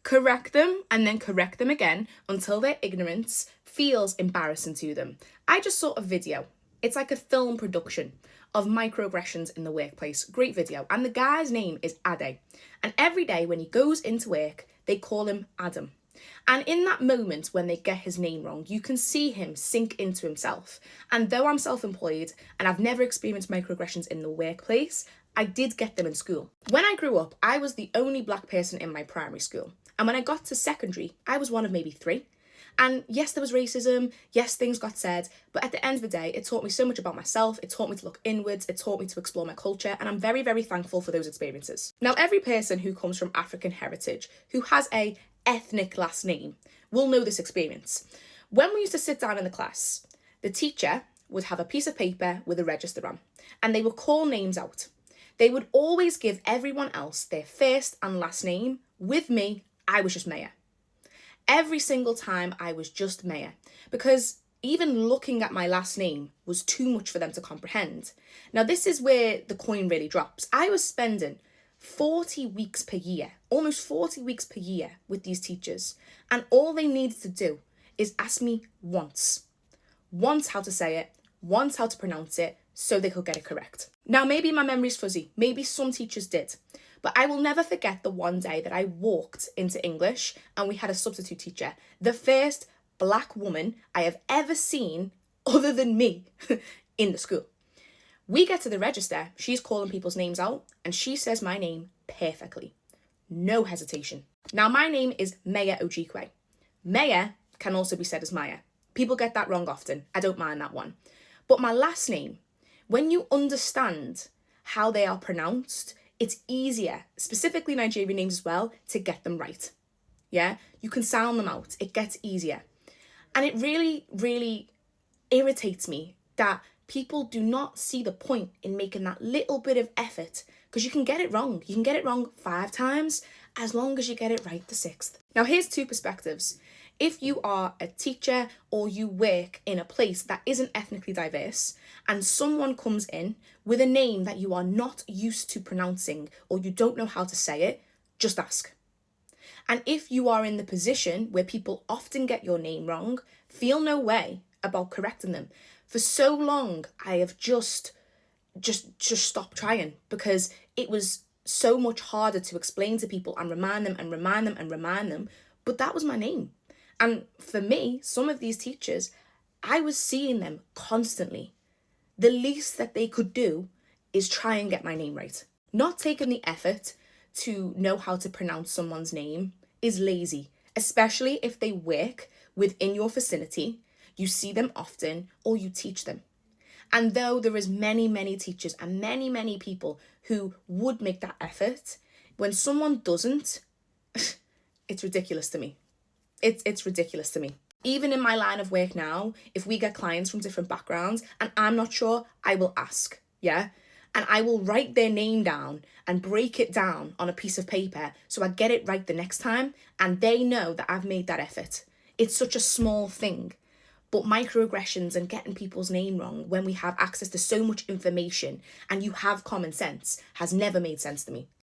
Correct them and then correct them again until their ignorance feels embarrassing to them. I just saw a video. It's like a film production of microaggressions in the workplace. Great video. And the guy's name is Ade. And every day when he goes into work, they call him Adam. And in that moment when they get his name wrong, you can see him sink into himself. And though I'm self-employed and I've never experienced microaggressions in the workplace, I did get them in school. When I grew up, I was the only black person in my primary school. And when I got to secondary, I was one of maybe 3. And yes, there was racism, yes, things got said, but at the end of the day, it taught me so much about myself, it taught me to look inwards, it taught me to explore my culture, and I'm very, very thankful for those experiences. Now, every person who comes from African heritage, who has a ethnic last name, will know this experience. When we used to sit down in the class, the teacher would have a piece of paper with a register on, and they would call names out. They would always give everyone else their first and last name. With me, I was just Maya. Every single time I was just Maya, because even looking at my last name was too much for them to comprehend. Now, this is where the coin really drops. I was spending 40 weeks per year, almost 40 weeks per year with these teachers, and all they needed to do is ask me once how to say it, once how to pronounce it, so they could get it correct. Now, maybe my memory's fuzzy, maybe some teachers did, but I will never forget the one day that I walked into English and we had a substitute teacher, the first black woman I have ever seen other than me in the school. We get to the register, she's calling people's names out, and she says my name perfectly. No hesitation. Now, my name is Maya Ojikwe. Maya can also be said as Maya. People get that wrong often. I don't mind that one. But my last name, when you understand how they are pronounced, it's easier, specifically Nigerian names as well, to get them right. Yeah, you can sound them out. It gets easier. And it really, really irritates me that people do not see the point in making that little bit of effort, because you can get it wrong. You can get it wrong 5 times as long as you get it right the 6th. Now, here's 2 perspectives. If you are a teacher or you work in a place that isn't ethnically diverse and someone comes in with a name that you are not used to pronouncing or you don't know how to say it, just ask. And if you are in the position where people often get your name wrong, feel no way about correcting them. For so long, I have just stopped trying, because it was so much harder to explain to people and remind them, but that was my name. And for me, some of these teachers, I was seeing them constantly. The least that they could do is try and get my name right. Not taking the effort to know how to pronounce someone's name is lazy, especially if they work within your vicinity, you see them often, or you teach them. And though there is many, many teachers and many, many people who would make that effort, when someone doesn't, it's ridiculous to me. It's ridiculous to me. Even in my line of work now, if we get clients from different backgrounds and I'm not sure, I will ask, yeah? And I will write their name down and break it down on a piece of paper so I get it right the next time and they know that I've made that effort. It's such a small thing. But microaggressions and getting people's name wrong when we have access to so much information and you have common sense has never made sense to me.